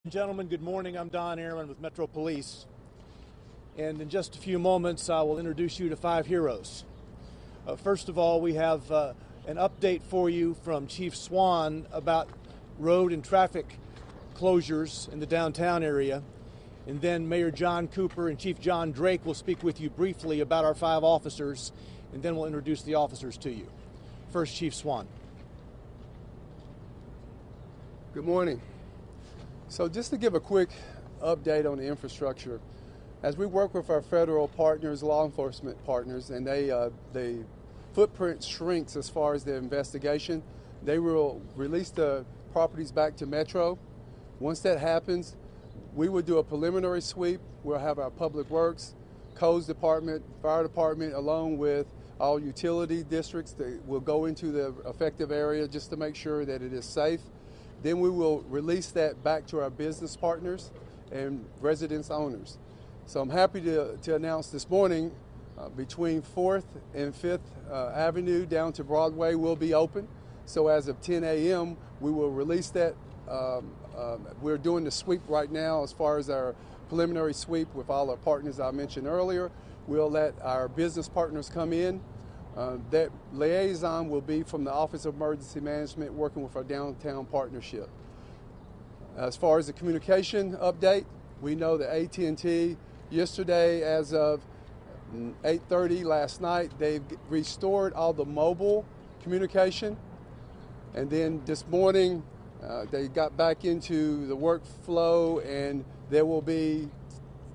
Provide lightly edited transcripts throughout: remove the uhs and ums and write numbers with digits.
Gentlemen, good morning. I'm Don Aaron with Metro Police. And in just a few moments, I will introduce you to 5 heroes. First of all, we have an update for you from Chief Swan about road and traffic closures in the downtown area. And then Mayor John Cooper and Chief John Drake will speak with you briefly about our 5 officers, and then we'll introduce the officers to you. First, Chief Swan. Good morning. So just to give a quick update on the infrastructure, as we work with our federal partners, law enforcement partners, and the footprint shrinks as far as the investigation, they will release the properties back to Metro. Once that happens, we will do a preliminary sweep. We'll have our public works, codes department, fire department, along with all utility districts that will go into the affected area just to make sure that it is safe. Then we will release that back to our business partners and residence owners. So I'm happy to announce this morning between 4th and 5th Avenue down to Broadway will be open. So as of 10 a.m., we will release that. We're doing the sweep right now as far as our preliminary sweep with all our partners I mentioned earlier. We'll let our business partners come in. That liaison will be from the Office of Emergency Management working with our downtown partnership. As far as the communication update, we know that AT&T yesterday as of 8:30 last night, they've restored all the mobile communication. And then this morning, they got back into the workflow, and there will be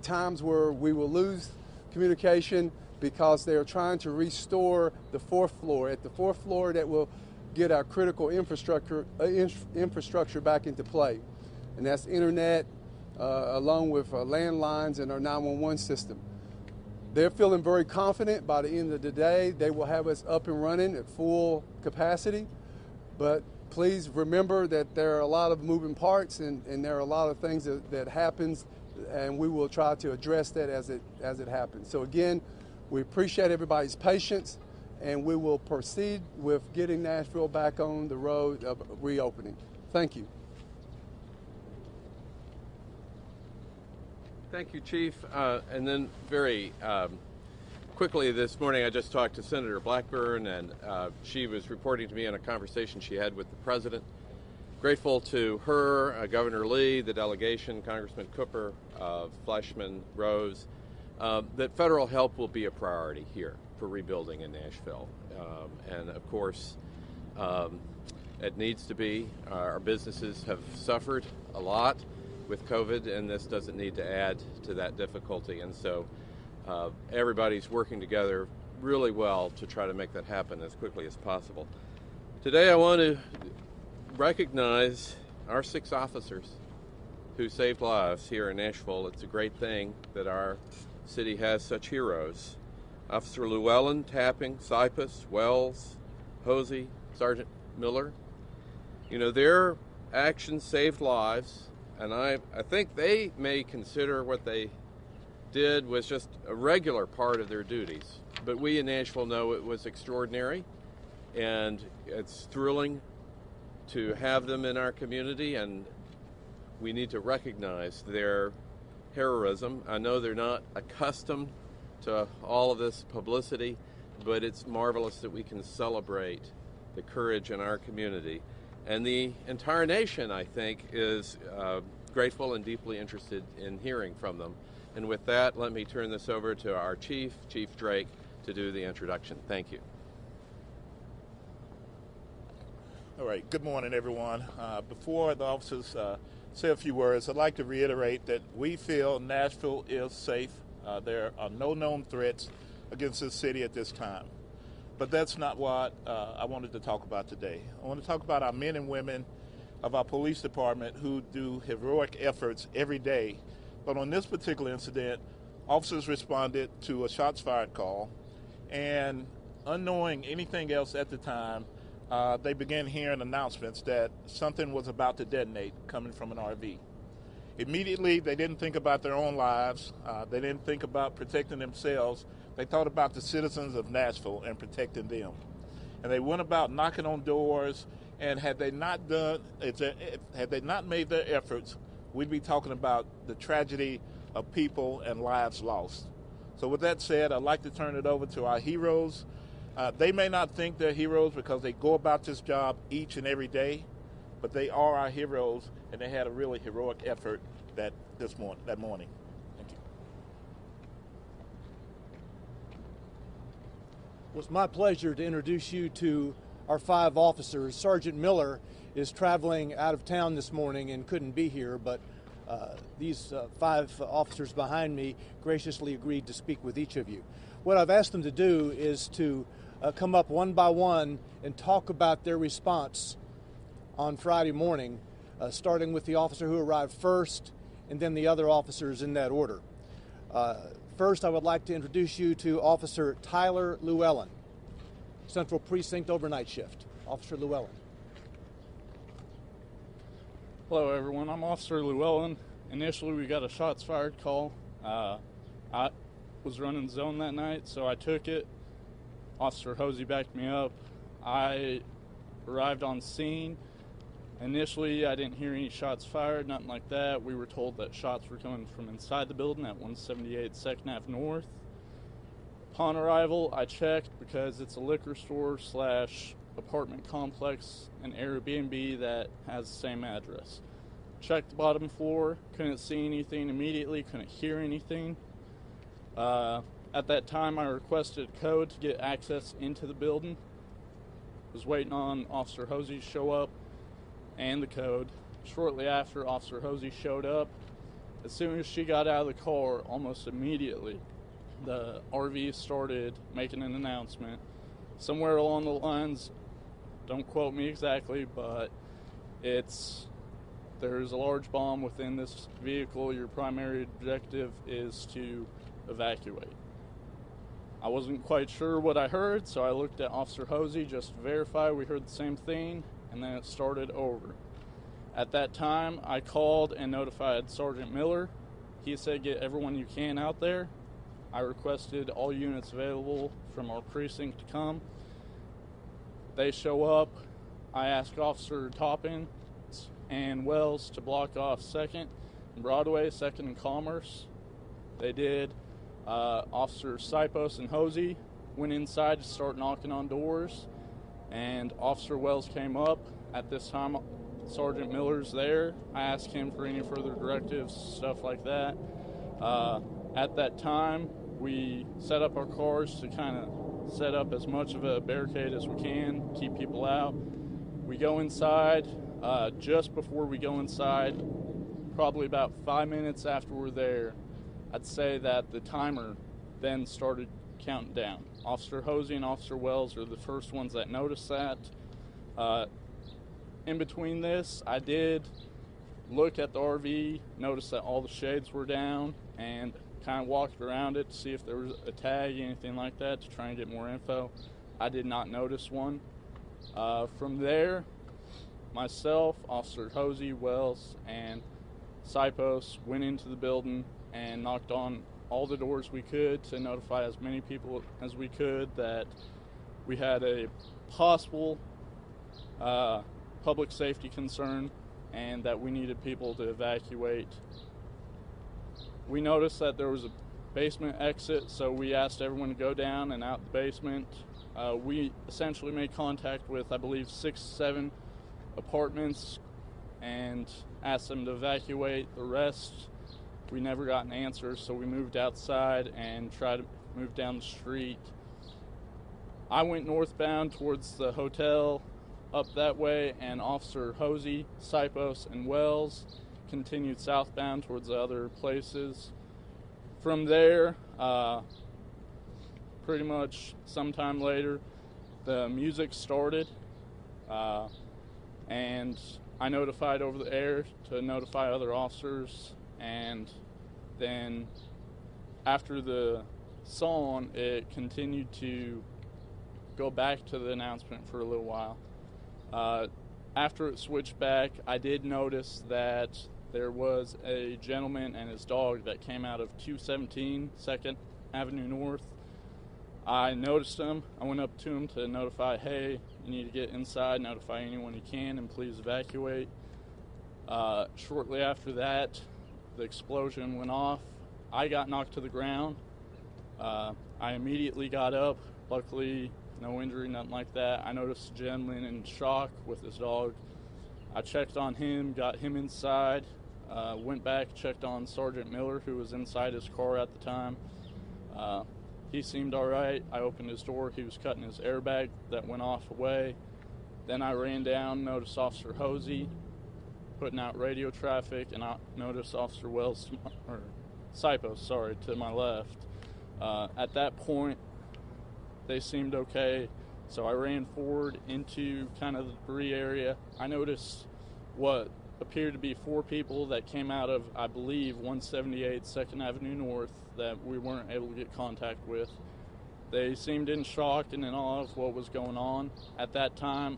times where we will lose communication because they are trying to restore the 4th floor. At the 4th floor, that will get our critical infrastructure back into play. And that's internet, along with landlines and our 911 system. They're feeling very confident by the end of the day. They will have us up and running at full capacity. But please remember that there are a lot of moving parts and there are a lot of things that happens, and we will try to address that as it happens. So again, we appreciate everybody's patience, and we will proceed with getting Nashville back on the road of reopening. Thank you. Thank you, Chief. And then very quickly this morning, I just talked to Senator Blackburn, and she was reporting to me on a conversation she had with the President. Grateful to her, Governor Lee, the delegation, Congressman Cooper, Fleshman, Rose, that federal help will be a priority here for rebuilding in Nashville. And of course, it needs to be. Our businesses have suffered a lot with COVID, and this doesn't need to add to that difficulty. And so everybody's working together really well to try to make that happen as quickly as possible. Today I want to recognize our 6 officers who saved lives here in Nashville. It's a great thing that our city has such heroes. Officer Llewellyn, Tapping, Sipus, Wells, Hosey, Sergeant Miller. You know, their actions saved lives, and I think they may consider what they did was just a regular part of their duties. But we in Nashville know it was extraordinary, and it's thrilling to have them in our community, and we need to recognize their heroism. I know they're not accustomed to all of this publicity, but it's marvelous that we can celebrate the courage in our community. And the entire nation, I think, is grateful and deeply interested in hearing from them. And with that, let me turn this over to our Chief Drake, to do the introduction. Thank you. All right, good morning, everyone. Before the officers say a few words, I'd like to reiterate that we feel Nashville is safe. There are no known threats against this city at this time. But that's not what I wanted to talk about today. I want to talk about our men and women of our police department who do heroic efforts every day. But on this particular incident, officers responded to a shots fired call, and unknowing anything else at the time, they began hearing announcements that something was about to detonate coming from an RV. Immediately, they didn't think about their own lives. They didn't think about protecting themselves. They thought about the citizens of Nashville and protecting them. And they went about knocking on doors, and had they not made their efforts, we'd be talking about the tragedy of people and lives lost. So with that said, I'd like to turn it over to our heroes. They may not think they're heroes because they go about this job each and every day, but they are our heroes, and they had a really heroic effort that morning. Thank you. It was my pleasure to introduce you to our 5 officers. Sergeant Miller is traveling out of town this morning and couldn't be here, but these 5 officers behind me graciously agreed to speak with each of you. What I've asked them to do is to come up one by one and talk about their response on Friday morning, starting with the officer who arrived first and then the other officers in that order. First, I would like to introduce you to Officer Tyler Llewellyn, Central Precinct overnight shift. Officer Llewellyn. Hello everyone, I'm Officer Llewellyn. Initially we got a shots fired call. I was running zone that night, so I took it. Officer Hosey backed me up. I arrived on scene. Initially I didn't hear any shots fired, nothing like that. We were told that shots were coming from inside the building at 178 2nd Ave North. Upon arrival, I checked because it's a liquor store / apartment complex, an Airbnb that has the same address. Checked the bottom floor, couldn't see anything immediately, couldn't hear anything. At that time, I requested a code to get access into the building. Was waiting on Officer Hosey to show up and the code. Shortly after Officer Hosey showed up, as soon as she got out of the car, almost immediately, the RV started making an announcement. Somewhere along the lines, don't quote me exactly, but there's a large bomb within this vehicle. Your primary objective is to evacuate. I wasn't quite sure what I heard, so I looked at Officer Hosey just to verify we heard the same thing, and then it started over. At that time, I called and notified Sergeant Miller. He said, get everyone you can out there. I requested all units available from our precinct to come. They show up. I asked Officer Toppin and Wells to block off 2nd and Broadway, 2nd and Commerce. They did. Officer Sipos and Hosey went inside to start knocking on doors, and Officer Wells came up. At this time, Sergeant Miller's there. I asked him for any further directives, stuff like that. At that time, we set up our cars to kind of set up as much of a barricade as we can, keep people out. We go inside. Just before we go inside, probably about 5 minutes after we're there, I'd say that the timer then started counting down. Officer Hosey and Officer Wells are the first ones that noticed that. In between this, I did look at the RV, noticed that all the shades were down, and kind of walked around it to see if there was a tag, anything like that, to try and get more info. I did not notice one. From there, myself, Officer Hosey, Wells, and Sipos went into the building and knocked on all the doors we could to notify as many people as we could that we had a possible public safety concern and that we needed people to evacuate. We noticed that there was a basement exit, so we asked everyone to go down and out the basement. We essentially made contact with, I believe, 6, 7 apartments and asked them to evacuate. The rest, we never got an answer, so we moved outside and tried to move down the street. I went northbound towards the hotel up that way, and Officer Hosey, Sipos, and Wells continued southbound towards the other places. From there, pretty much sometime later, the music started, and I notified over the air to notify other officers, and then after the song, it continued to go back to the announcement for a little while. After it switched back, I did notice that there was a gentleman and his dog that came out of 217 2nd Avenue North. I noticed him. I went up to him to notify, hey, you need to get inside, notify anyone you can, and please evacuate. Shortly after that, the explosion went off. I got knocked to the ground. I immediately got up. Luckily, no injury, nothing like that. I noticed a gentleman in shock with his dog. I checked on him, got him inside, went back, checked on Sergeant Miller, who was inside his car at the time. He seemed all right. I opened his door. He was cutting his airbag that went off away. Then I ran down, noticed Officer Hosey putting out radio traffic, and I noticed Officer Sipos, to my left. At that point, they seemed okay, so I ran forward into kind of the debris area. I noticed what appeared to be 4 people that came out of, I believe, 178 2nd Avenue North that we weren't able to get contact with. They seemed in shock and in awe of what was going on. At that time,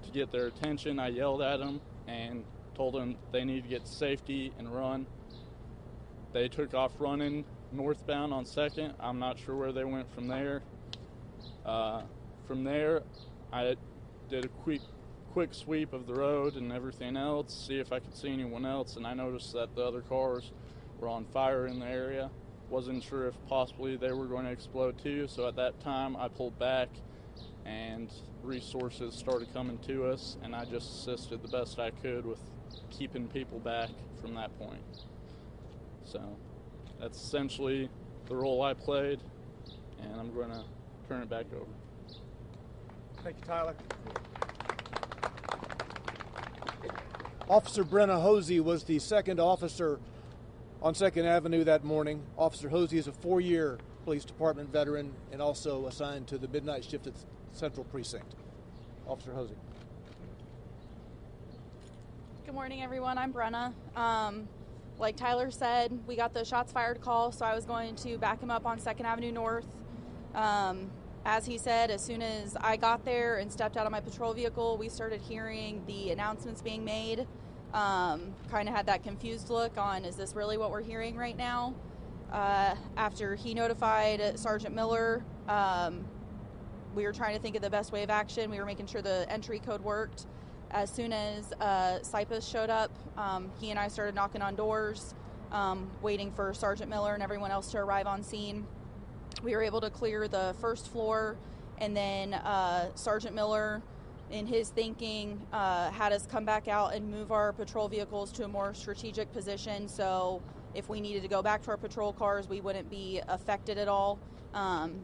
to get their attention, I yelled at them and told them they needed to get to safety and run. They took off running northbound on 2nd. I'm not sure where they went from there. From there, I did a quick sweep of the road and everything else, see if I could see anyone else, and I noticed that the other cars were on fire in the area. Wasn't sure if possibly they were going to explode too, so at that time I pulled back and resources started coming to us, and I just assisted the best I could with keeping people back from that point. So that's essentially the role I played, and I'm going to turn it back over. Thank you, Tyler. Officer Brenna Hosey was the 2nd officer on 2nd Avenue that morning. Officer Hosey is a 4-year police department veteran and also assigned to the midnight shift at Central Precinct. Officer Hosey. Good morning, everyone. I'm Brenna. Like Tyler said, we got the shots fired call, so I was going to back him up on 2nd Avenue North. As he said, as soon as I got there and stepped out of my patrol vehicle, we started hearing the announcements being made. Kind of had that confused look on, is this really what we're hearing right now? After he notified Sergeant Miller, we were trying to think of the best way of action. We were making sure the entry code worked. As soon as Sipos showed up, he and I started knocking on doors, waiting for Sergeant Miller and everyone else to arrive on scene. We were able to clear the first floor, and then Sergeant Miller, in his thinking, had us come back out and move our patrol vehicles to a more strategic position, so if we needed to go back to our patrol cars, we wouldn't be affected at all.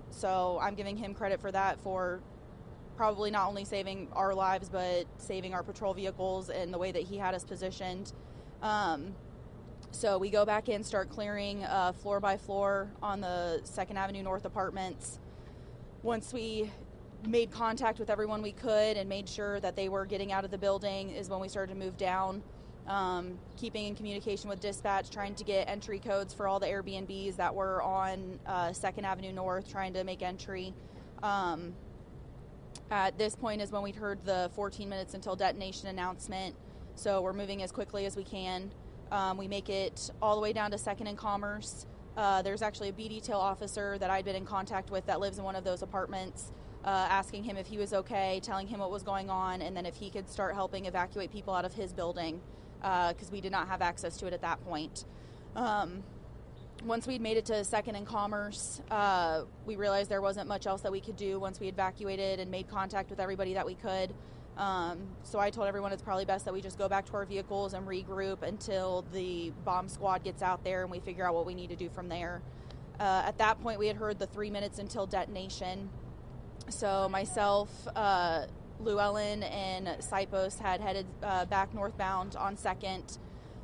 So I'm giving him credit for that, for probably not only saving our lives, but saving our patrol vehicles and the way that he had us positioned. So we go back in, start clearing floor by floor on the 2nd Avenue North apartments. Once we made contact with everyone we could and made sure that they were getting out of the building is when we started to move down, keeping in communication with dispatch, trying to get entry codes for all the Airbnbs that were on 2nd Avenue North, trying to make entry. At this point is when we heard the 14 minutes until detonation announcement, so we're moving as quickly as we can. We make it all the way down to 2nd and Commerce. There's actually a B detail officer that I'd been in contact with that lives in one of those apartments, asking him if he was okay, telling him what was going on, and then if he could start helping evacuate people out of his building, because we did not have access to it at that point. Once we'd made it to 2nd and Commerce, we realized there wasn't much else that we could do once we evacuated and made contact with everybody that we could. So I told everyone it's probably best that we just go back to our vehicles and regroup until the bomb squad gets out there and we figure out what we need to do from there. At that point, we had heard the 3 minutes until detonation. So myself, Llewellyn, and Sipos had headed back northbound on 2nd.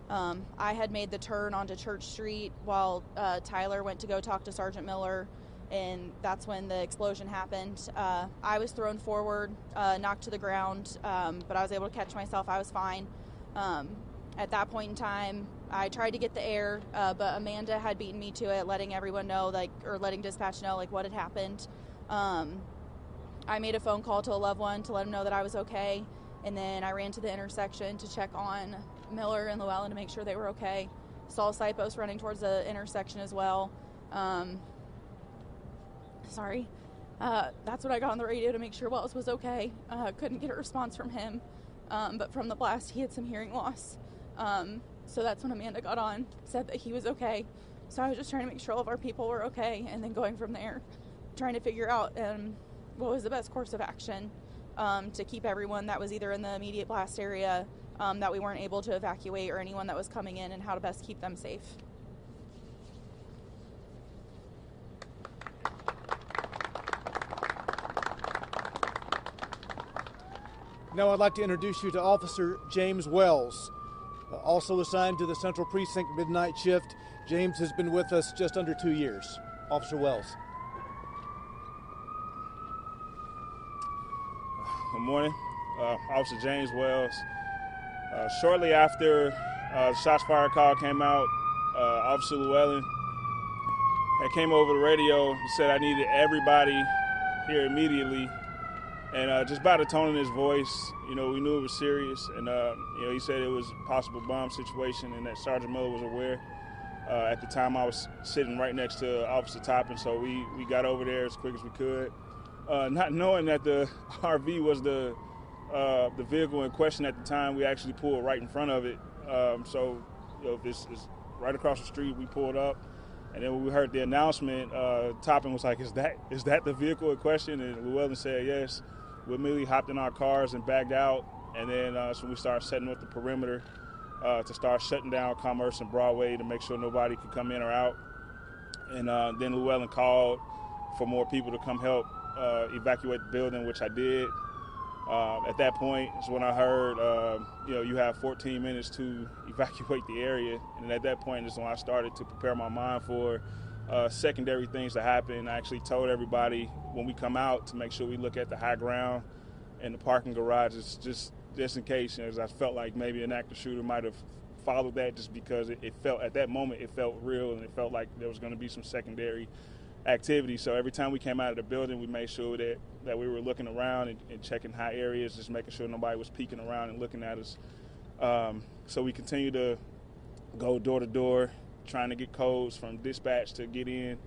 I had made the turn onto Church Street while Tyler went to go talk to Sergeant Miller, and that's when the explosion happened. I was thrown forward, knocked to the ground, but I was able to catch myself. I was fine. At that point in time, I tried to get the air, but Amanda had beaten me to it, letting everyone know, or letting dispatch know, what had happened. I made a phone call to a loved one to let them know that I was okay, and then I ran to the intersection to check on Miller and Llewellyn to make sure they were okay. Saw Sipos running towards the intersection as well. That's what I got on the radio to make sure Wells was okay. Couldn't get a response from him, but from the blast he had some hearing loss. So that's when Amanda got on, said that he was okay. So I was just trying to make sure all of our people were okay, and then going from there, trying to figure out what was the best course of action to keep everyone that was either in the immediate blast area that we weren't able to evacuate, or anyone that was coming in, and how to best keep them safe. Now I'd like to introduce you to Officer James Wells, also assigned to the Central Precinct midnight shift. James has been with us just under 2 years. Officer Wells. Good morning. Officer James Wells. Shortly after the shots fired call came out, Officer Llewellyn had came over the radio and said I needed everybody here immediately. And just by the tone in his voice, we knew it was serious. And, he said it was a possible bomb situation and that Sergeant Miller was aware. At the time, I was sitting right next to Officer Toppin, so we got over there as quick as we could. Not knowing that the RV was the vehicle in question at the time, we actually pulled right in front of it. This is right across the street. We pulled up, and then when we heard the announcement, Toppin was like, "Is that the vehicle in question?" And Llewellyn said, "Yes." We immediately hopped in our cars and backed out, and then so we started setting up the perimeter to start shutting down Commerce and Broadway to make sure nobody could come in or out. And then Llewellyn called for more people to come help evacuate the building, which I did. At that point is when I heard, you have 14 minutes to evacuate the area. And at that point is when I started to prepare my mind for secondary things to happen. I actually told everybody when we come out to make sure we look at the high ground and the parking garages just in case, as I felt like maybe an active shooter might have followed that, just because it felt, at that moment, it felt real, and it felt like there was going to be some secondary activity. So every time we came out of the building, we made sure that we were looking around and checking high areas, just making sure nobody was peeking around and looking at us. So we continue to go door to door, trying to get codes from dispatch to get in.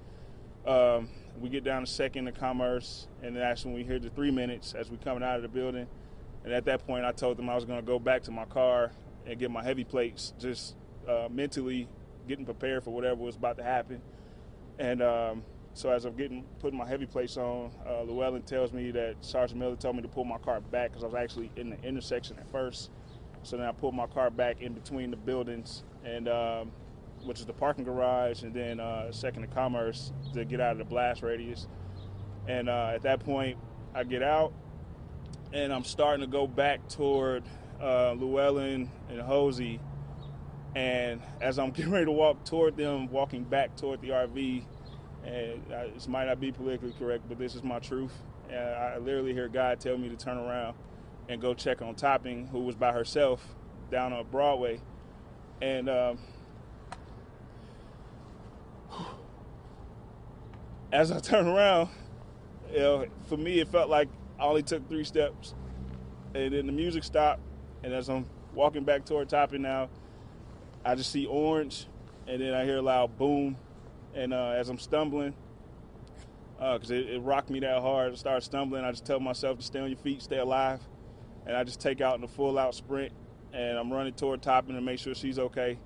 We get down to Second and Commerce, and that's when we hear the 3 minutes as we coming out of the building. And at that point, I told them I was going to go back to my car and get my heavy plates, just mentally getting prepared for whatever was about to happen. And so as I'm putting my heavy plates on, Llewellyn tells me that Sergeant Miller told me to pull my car back because I was actually in the intersection at first. So then I pulled my car back in between the buildings, and which is the parking garage, and then Second and Commerce to get out of the blast radius. And at that point, I get out, and I'm starting to go back toward Llewellyn and Hosey. And as I'm getting ready to walk toward them, walking back toward the RV, and this might not be politically correct, but this is my truth. And I literally hear God tell me to turn around and go check on Topping, who was by herself down on Broadway. And as I turn around, for me, it felt like I only took 3 steps. And then the music stopped, and as I'm walking back toward Topping now, I just see orange, and then I hear a loud boom. And as I'm stumbling, because it rocked me that hard, I started stumbling. I just tell myself to stay on your feet, stay alive. And I just take out in a full-out sprint, and I'm running toward Topping to make sure she's okay.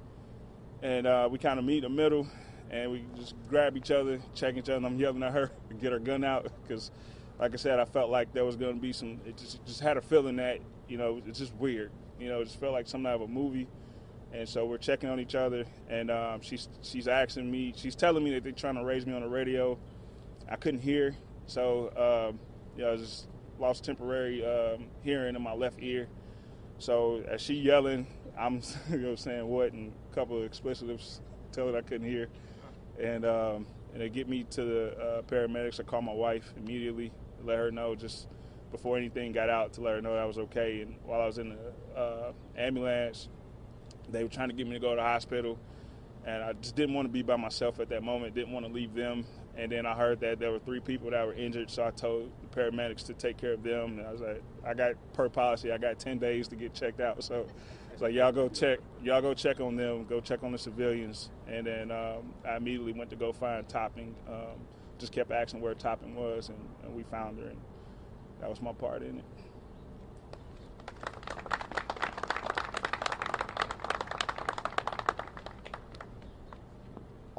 And we kind of meet in the middle, and we just grab each other, check each other, and I'm yelling at her to get her gun out because, like I said, I felt like there was going to be it just had a feeling that, it's just weird. It just felt like something out of a movie. And so we're checking on each other, and she's asking me, she's telling me that they're trying to raise me on the radio. I couldn't hear, so I just lost temporary hearing in my left ear. So as she yelling, I'm saying what, and a couple of expletives, tell her I couldn't hear. And they get me to the paramedics. I call my wife immediately, let her know just before anything got out, to let her know that I was okay. And while I was in the ambulance, they were trying to get me to go to the hospital, and I just didn't want to be by myself at that moment, didn't want to leave them. And then I heard that there were 3 people that were injured, so I told the paramedics to take care of them. And I was like, per policy, I got 10 days to get checked out. So it's like, y'all go check on them, go check on the civilians. And then I immediately went to go find Topping, just kept asking where Topping was, and we found her, and that was my part in it.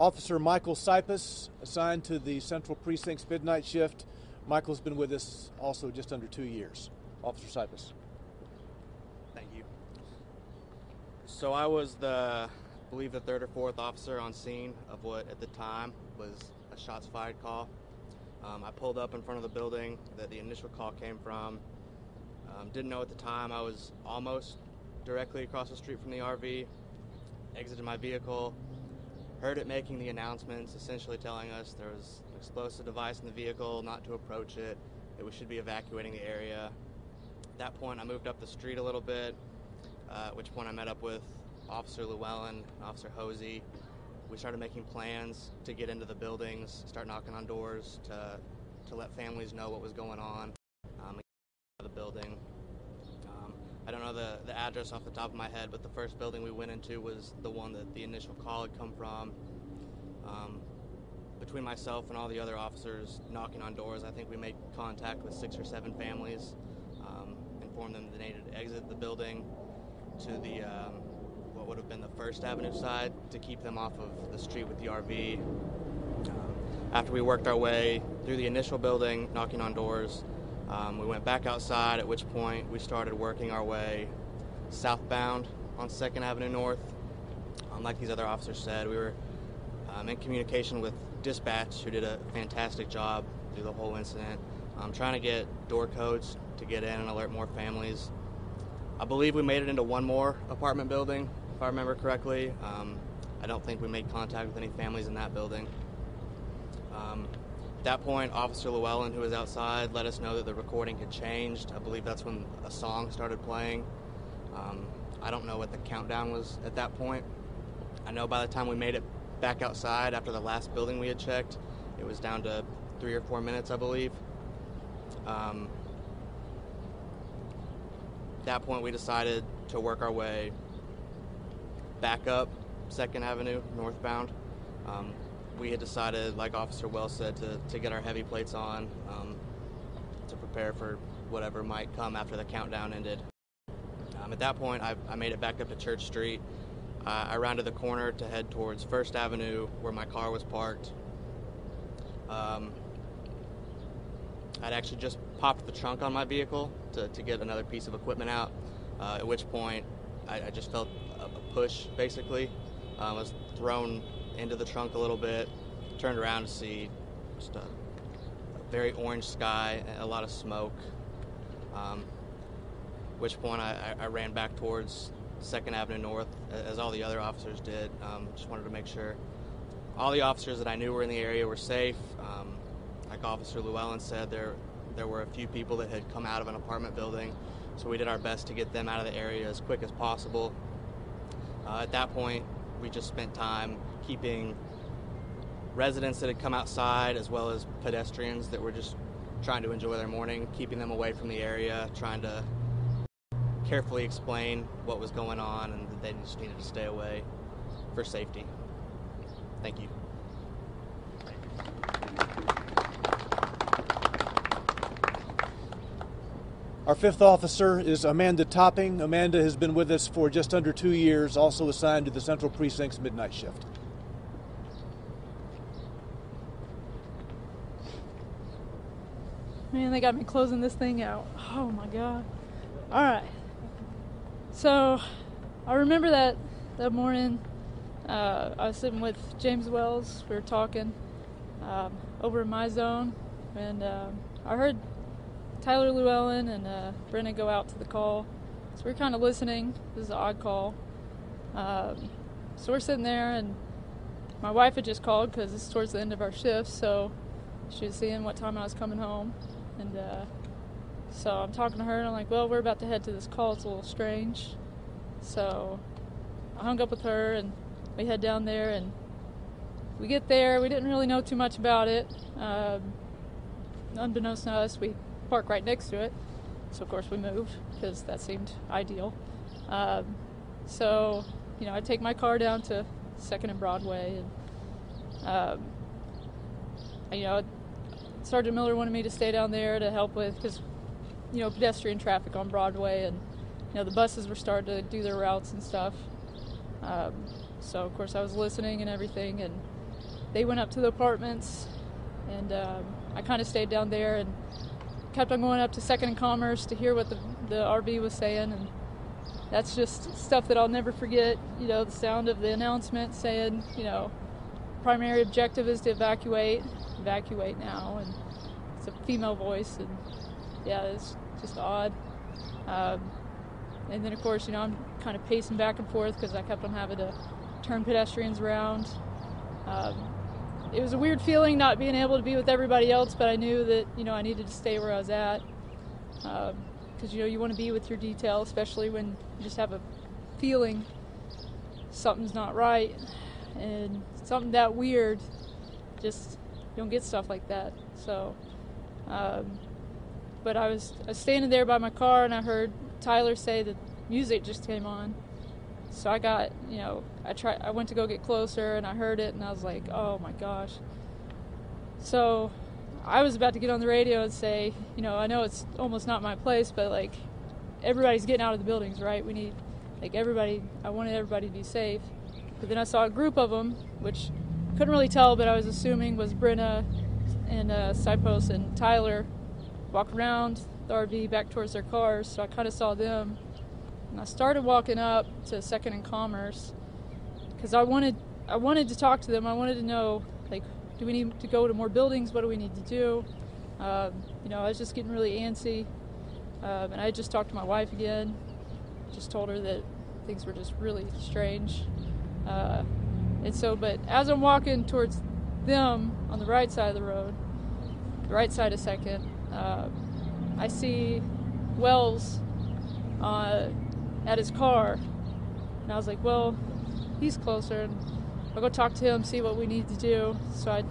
Officer Michael Sipus, assigned to the Central Precinct's midnight shift. Michael's been with us also just under 2 years. Officer Sipus. Thank you. So I was I believe the third or fourth officer on scene of what at the time was a shots fired call. I pulled up in front of the building that the initial call came from. Didn't know at the time I was almost directly across the street from the RV. Exited my vehicle, heard it making the announcements, essentially telling us there was an explosive device in the vehicle, not to approach it, that we should be evacuating the area. At that point, I moved up the street a little bit, at which point I met up with Officer Llewellyn and Officer Hosey. We started making plans to get into the buildings, start knocking on doors to let families know what was going on and get out of the building. I don't know the address off the top of my head, but the first building we went into was the one that the initial call had come from. Between myself and all the other officers knocking on doors, I think we made contact with 6 or 7 families, informed them that they needed to exit the building to the what would have been the First Avenue side to keep them off of the street with the RV. After we worked our way through the initial building, knocking on doors, we went back outside, at which point we started working our way southbound on 2nd Avenue North. Like these other officers said, we were in communication with dispatch, who did a fantastic job through the whole incident, trying to get door codes to get in and alert more families. I believe we made it into one more apartment building, if I remember correctly. I don't think we made contact with any families in that building. At that point, Officer Llewellyn, who was outside, let us know that the recording had changed. I believe that's when a song started playing. I don't know what the countdown was at that point. I know by the time we made it back outside after the last building we had checked, it was down to 3 or 4 minutes, I believe. At that point, we decided to work our way back up 2nd Avenue northbound. We had decided, like Officer Wells said, to get our heavy plates on to prepare for whatever might come after the countdown ended. At that point, I made it back up to Church Street. I rounded the corner to head towards 1st Avenue, where my car was parked. I'd actually just popped the trunk on my vehicle to get another piece of equipment out, at which point I just felt a push, basically. I was thrown into the trunk a little bit, turned around to see just a very orange sky, a lot of smoke. At which point I ran back towards 2nd Avenue North, as all the other officers did. Just wanted to make sure all the officers that I knew were in the area were safe. Like Officer Llewellyn said, there were a few people that had come out of an apartment building, so we did our best to get them out of the area as quick as possible. At that point, we just spent time keeping residents that had come outside, as well as pedestrians that were just trying to enjoy their morning, keeping them away from the area, trying to carefully explain what was going on and that they just needed to stay away for safety. Thank you. Our 5th officer is Amanda Topping. Amanda has been with us for just under 2 years, also assigned to the Central Precinct's midnight shift. Man, they got me closing this thing out. Oh my God. All right. So I remember that morning, I was sitting with James Wells. We were talking over in my zone, and I heard Tyler Llewellyn and Brennan go out to the call. So we're kind of listening. This is an odd call. So we're sitting there, and my wife had just called because it's towards the end of our shift, so she was seeing what time I was coming home. And so I'm talking to her, and I'm like, well, we're about to head to this call. It's a little strange. So I hung up with her, and we head down there, and we get there. We didn't really know too much about it. Unbeknownst to us, we park right next to it. So, of course, we moved because that seemed ideal. So, I take my car down to 2nd and Broadway, and, Sergeant Miller wanted me to stay down there to help with, because, pedestrian traffic on Broadway, and, the buses were starting to do their routes and stuff. So, of course, I was listening and everything, and they went up to the apartments, and I kind of stayed down there and kept on going up to 2nd and Commerce to hear what the RV was saying, and that's just stuff that I'll never forget. You know, the sound of the announcement saying, you know, primary objective is to evacuate now, and it's a female voice, and yeah, it's just odd. And then of course, you know, I'm kind of pacing back and forth because I kept on having to turn pedestrians around. It was a weird feeling not being able to be with everybody else, but I knew that, you know, I needed to stay where I was at. Because, you know, you want to be with your detail, especially when you just have a feeling something's not right. And something that weird, just you don't get stuff like that. So, but I was standing there by my car, and I heard Tyler say that music just came on. So I got, you know, I went to go get closer, and I heard it, and I was like, oh my gosh. So I was about to get on the radio and say, you know, I know it's almost not my place, but like, everybody's getting out of the buildings, right? We need, like, everybody, I wanted everybody to be safe. But then I saw a group of them, which couldn't really tell, but I was assuming was Brenna and Cypos and Tyler, walk around the RV back towards their cars. So I kind of saw them. And I started walking up to 2nd and Commerce because I wanted to talk to them. I wanted to know, like, do we need to go to more buildings? What do we need to do? You know, I was just getting really antsy. And I just talked to my wife again. Just told her that things were just really strange. And so, but as I'm walking towards them on the right side of the road, the right side of 2nd, I see Wells at his car, and I was like, well, he's closer, and I'll go talk to him, see what we need to do. So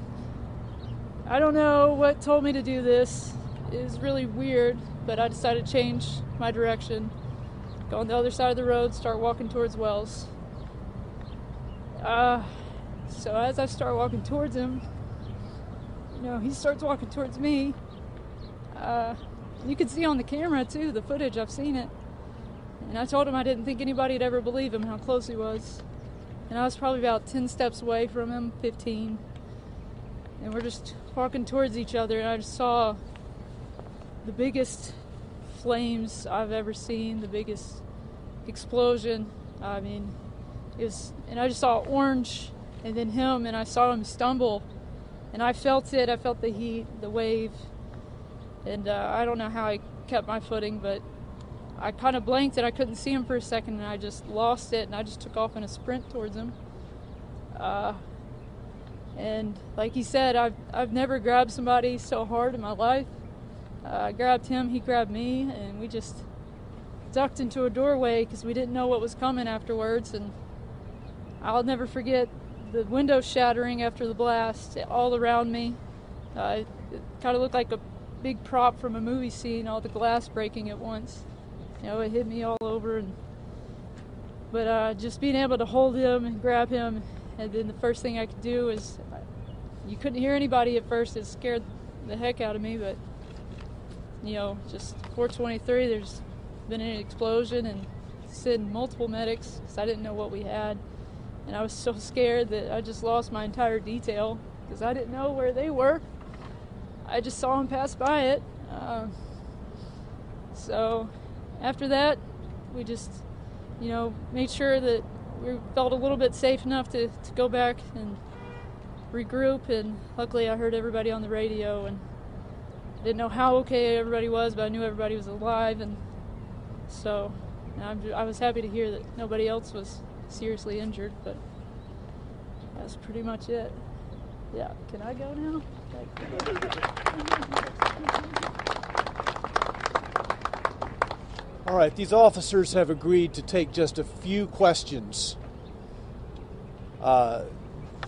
I don't know what told me to do this. It was really weird, but I decided to change my direction, go on the other side of the road, start walking towards Wells. So as I start walking towards him, you know, he starts walking towards me. You can see on the camera too, the footage, I've seen it. And I told him I didn't think anybody'd ever believe him how close he was. And I was probably about 10 steps away from him, 15. And we're just walking towards each other, and I just saw the biggest flames I've ever seen, the biggest explosion. I mean, it was, and I just saw orange, and then him, and I saw him stumble. And I felt it, I felt the heat, the wave. And I don't know how I kept my footing, but I kind of blanked and I couldn't see him for a second, and I just lost it, and I just took off in a sprint towards him. And like he said, I've never grabbed somebody so hard in my life. I grabbed him, he grabbed me, and we just ducked into a doorway because we didn't know what was coming afterwards. And I'll never forget the windows shattering after the blast all around me. It kind of looked like a big prop from a movie scene, all the glass breaking at once. You know, it hit me all over. But just being able to hold him and grab him, and then the first thing I could do is, you couldn't hear anybody at first. It scared the heck out of me, but, you know, just 423, there's been an explosion, and sent multiple medics because I didn't know what we had. And I was so scared that I just lost my entire detail because I didn't know where they were. I just saw them pass by it. So after that, we just, you know, made sure that we felt a little bit safe enough to go back and regroup. And luckily I heard everybody on the radio, and I didn't know how okay everybody was, but I knew everybody was alive. And so I was happy to hear that nobody else was seriously injured, but that's pretty much it. Yeah, can I go now? All right, these officers have agreed to take just a few questions.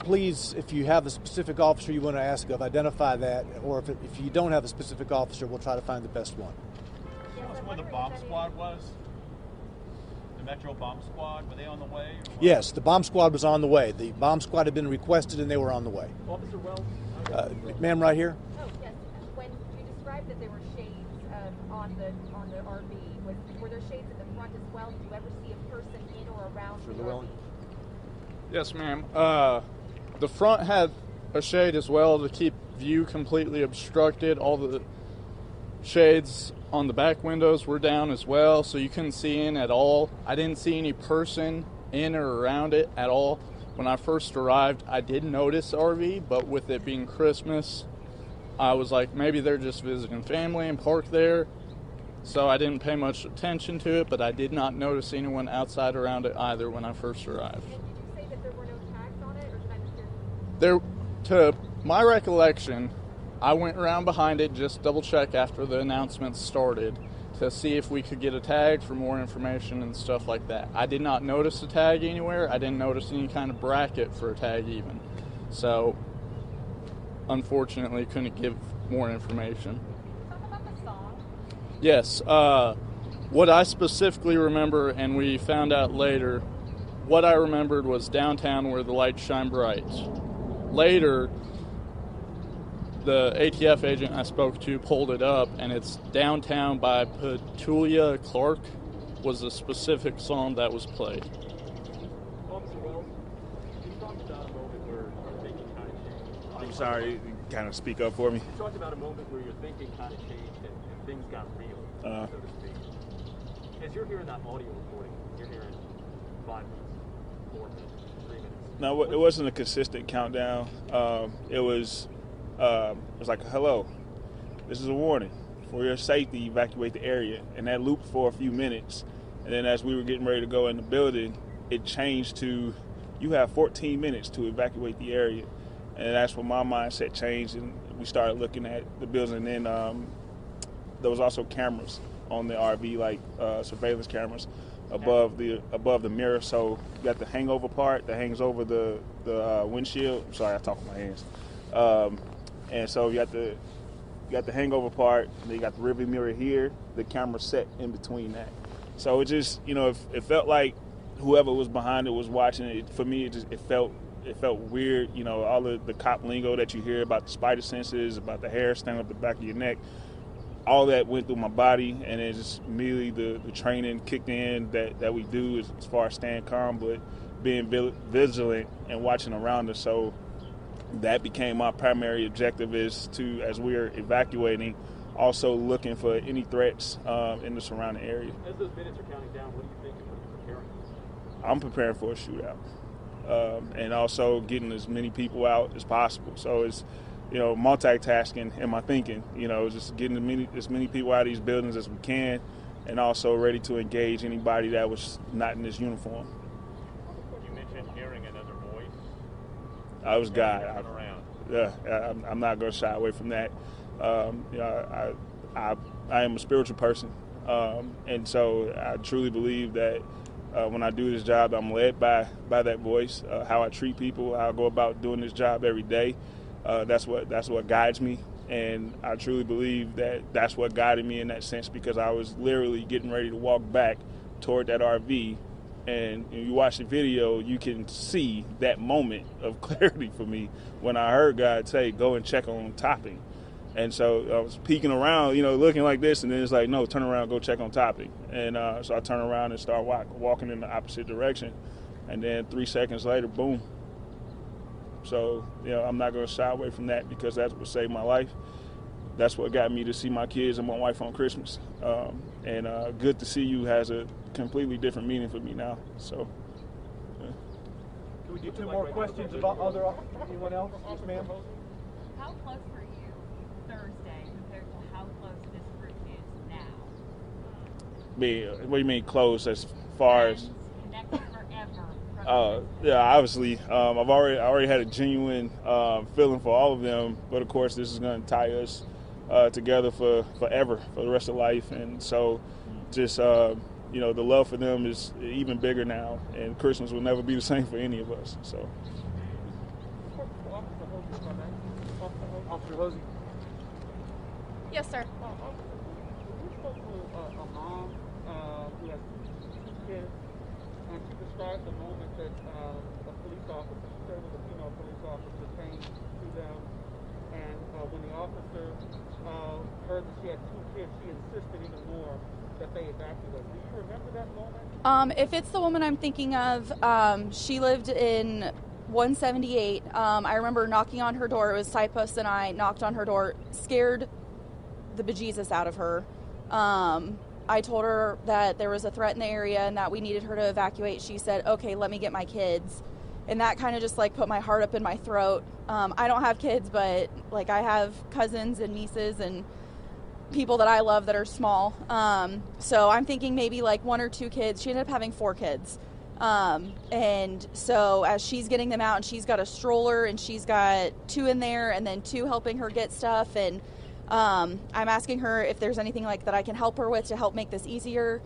Please, if you have a specific officer you want to ask of, identify that, or if you don't have a specific officer, we'll try to find the best one. Tell us where the bomb squad was? The Metro bomb squad, were they on the way? Yes, the bomb squad was on the way. The bomb squad had been requested, and they were on the way. Officer Wells? Ma'am, right here. Oh, yes. When you described that there were shades on the RV, were there shades at the front as well? Did you ever see a person in or around the RV? Yes, ma'am. The front had a shade as well to keep view completely obstructed. All the shades on the back windows were down as well, so you couldn't see in at all. I didn't see any person in or around it at all. When I first arrived, I did notice RV, but with it being Christmas, I was like, maybe they're just visiting family and parked there. So I didn't pay much attention to it, but I did not notice anyone outside around it either when I first arrived. And did you say that there were no tags on it, or did I mishear? There, to my recollection, I went around behind it, just double check after the announcements started to see if we could get a tag for more information and stuff like that. I did not notice a tag anywhere. I didn't notice any kind of bracket for a tag even. So, unfortunately, couldn't give more information. Talk about the song. Yes, what I specifically remember, and we found out later, what I remembered was downtown where the lights shine bright. Later, the ATF agent I spoke to pulled it up, and it's Downtown by Petulia Clark was the specific song that was played. Officer Wells, you talked about a moment where your thinking kind of changed. I'm sorry, kind of speak up for me. You talked about a moment where your thinking kind of changed and things got real, so to speak. As you're hearing that audio recording, you're hearing 5 minutes, 4 minutes, 3 minutes. No, it wasn't a consistent countdown. It was like, hello, this is a warning. For your safety, evacuate the area. And that looped for a few minutes. And then as we were getting ready to go in the building, it changed to, you have 14 minutes to evacuate the area. And that's when my mindset changed, and we started looking at the building. And then there was also cameras on the RV, like surveillance cameras above the mirror. So you got the hangover part that hangs over the windshield. Sorry, I talk with my hands. And so you got the hangover part, and then you got the rearview mirror here. The camera set in between that. So it just, it felt like whoever was behind it was watching it. For me, it felt weird. All the cop lingo that you hear about the spider senses, about the hair standing up the back of your neck. All that went through my body, and it just immediately the training kicked in that we do as far as staying calm, but being vigilant and watching around us. So that became my primary objective, is to, as we're evacuating, also looking for any threats in the surrounding area. As those minutes are counting down, what do you think and what are you preparing for? I'm preparing for a shootout, and also getting as many people out as possible. So it's multitasking in my thinking, just getting as many people out of these buildings as we can, and also ready to engage anybody that was not in this uniform. You mentioned hearing another voice. I was God. Yeah, I'm not going to shy away from that. I am a spiritual person, and so I truly believe that when I do this job, I'm led by that voice. How I treat people, how I go about doing this job every day. That's what guides me, and I truly believe that that's what guided me in that sense, because I was literally getting ready to walk back toward that RV, and you watch the video, you can see that moment of clarity for me when I heard God say, "Go and check on topping." And so I was peeking around, looking like this, and then it's like, no, turn around, go check on topping. And so I turn around and start walking in the opposite direction, and then 3 seconds later, boom. So, I'm not going to shy away from that, because that's what saved my life. That's what got me to see my kids and my wife on Christmas. And good to see you has a completely different meaning for me now. So, yeah. Can we do 2 more questions about anyone else? Yes, ma'am. How close were you Thursday compared to how close this group is now? What do you mean close as far as? Connected forever. Yeah, obviously, I already had a genuine feeling for all of them, but of course this is going to tie us together forever, for the rest of life. And so just, the love for them is even bigger now, and Christmas will never be the same for any of us. So. Officer Hosey. Yes, sir. We spoke to a mom who has 2 kids, and she described the moment that a police officer, she said it was a female police officer, came to them, and when the officer heard that she had 2 kids, she insisted even more that they evacuate. Do you remember that moment? If it's the woman I'm thinking of, she lived in 178. I remember knocking on her door. It was Sipost and I knocked on her door, scared the bejesus out of her. I told her that there was a threat in the area and that we needed her to evacuate. She said, okay, let me get my kids. And that kind of just like put my heart up in my throat. I don't have kids, but like I have cousins and nieces and people that I love that are small. So I'm thinking maybe like 1 or 2 kids. She ended up having 4 kids. And so as she's getting them out, and she's got a stroller and she's got 2 in there and then 2 helping her get stuff. And I'm asking her if there's anything like that I can help her with to help make this easier.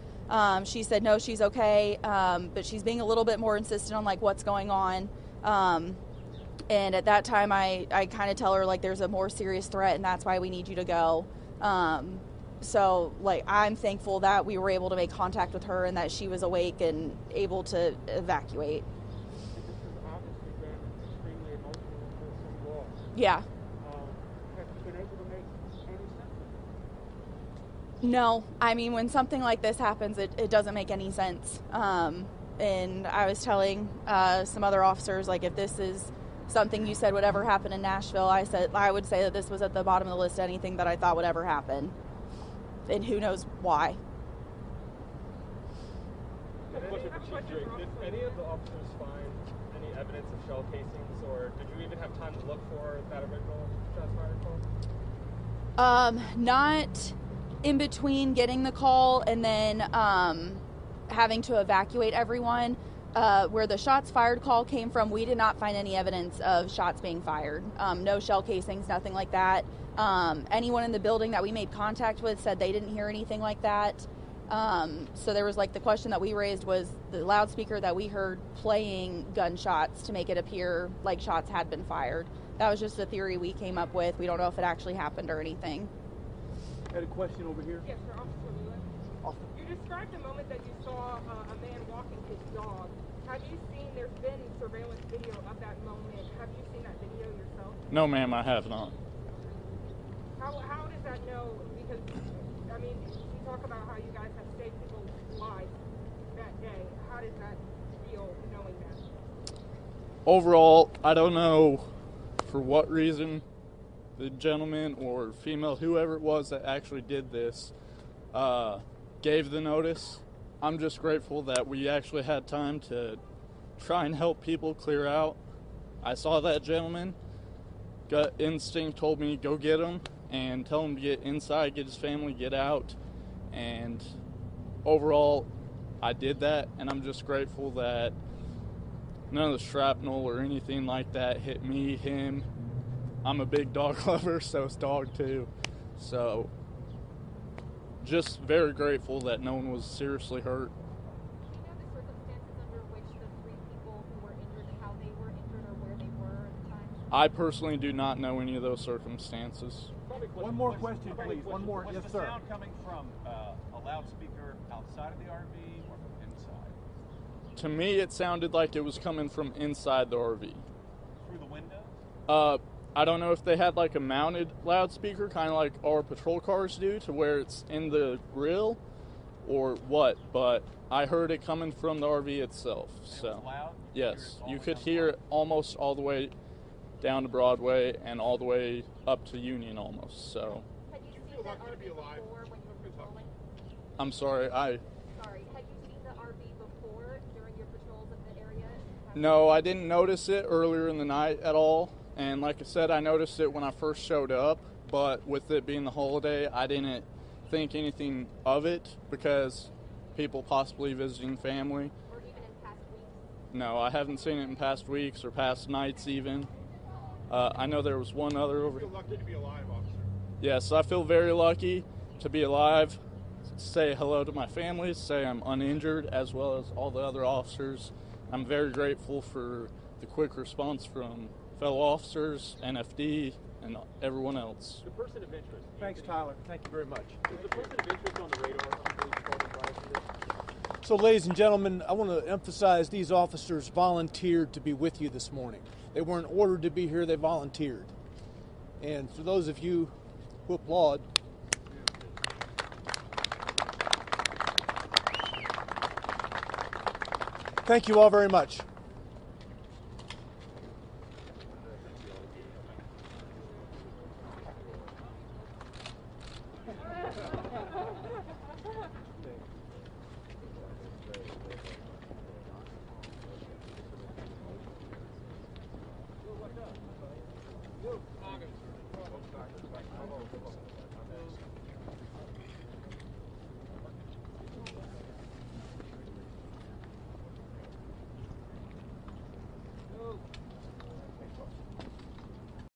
She said no, she's okay, but she's being a little bit more insistent on like what's going on. And at that time I kind of tell her like there's a more serious threat and that's why we need you to go. So like I'm thankful that we were able to make contact with her and that she was awake and able to evacuate. Yeah. No, I mean, when something like this happens, it doesn't make any sense. And I was telling some other officers, like, if this is something you said would ever happen in Nashville, I would say that this was at the bottom of the list of anything that I thought would ever happen. And who knows why. Did any of the officers find any evidence of shell casings, or did you even have time to look for that original shots fired call? Not in between getting the call and then having to evacuate everyone. Where the shots fired call came from, we did not find any evidence of shots being fired. No shell casings, nothing like that. Anyone in the building that we made contact with said they didn't hear anything like that. So there was like the question that we raised was the loudspeaker that we heard playing gunshots to make it appear like shots had been fired. That was just a theory we came up with. We don't know if it actually happened or anything. I had a question over here. Yes, sir. Officer Lewis. You described the moment that you saw a man walking his dog. Have you seen, there's been surveillance video of that moment. Have you seen that video yourself? No, ma'am, I have not. How does that know? Because, I mean, you talk about how you guys have saved people's lives that day. How does that feel knowing that? Overall, I don't know for what reason the gentleman or female, whoever it was that actually did this, gave the notice. I'm just grateful that we actually had time to try and help people clear out. I saw that gentleman. Gut instinct told me go get him and tell him to get inside, get his family, get out. And overall, I did that, and I'm just grateful that none of the shrapnel or anything like that hit me, him. I'm a big dog lover, so it's dog too. So just very grateful that no one was seriously hurt. Do you know the circumstances under which the 3 people who were injured, how they were injured or where they were at the time? I personally do not know any of those circumstances. One more question, please. One more. Yes, sir. Was the sound coming from a loudspeaker outside of the RV or from inside? To me, it sounded like it was coming from inside the RV. Through the window? I don't know if they had like a mounted loudspeaker, kind of like our patrol cars do, to where it's in the grill or what, but I heard it coming from the RV itself. So, it was loud? Yes, you could hear it almost all the way down to Broadway and all the way up to Union almost. So, Had you seen that RV before when you were patrolling? I'm sorry, Sorry, had you seen the RV before during your patrols of the area? No, I didn't notice it earlier in the night at all. And like I said, I noticed it when I first showed up, but with it being the holiday, I didn't think anything of it because people possibly visiting family. Or even in past weeks? No, I haven't seen it in past weeks or past nights even. I know there was one other over. You feel lucky to be alive, officer. Yes, I feel very lucky to be alive, say hello to my family, say I'm uninjured, as well as all the other officers. I'm very grateful for the quick response from fellow officers, NFD, and everyone else. The person of interest. Thanks, Tyler. Thank you very much. Is the person of interest on the radar on police department prior to this? So, ladies and gentlemen, I want to emphasize these officers volunteered to be with you this morning. They weren't ordered to be here, they volunteered. And for those of you who applaud, thank you all very much. August.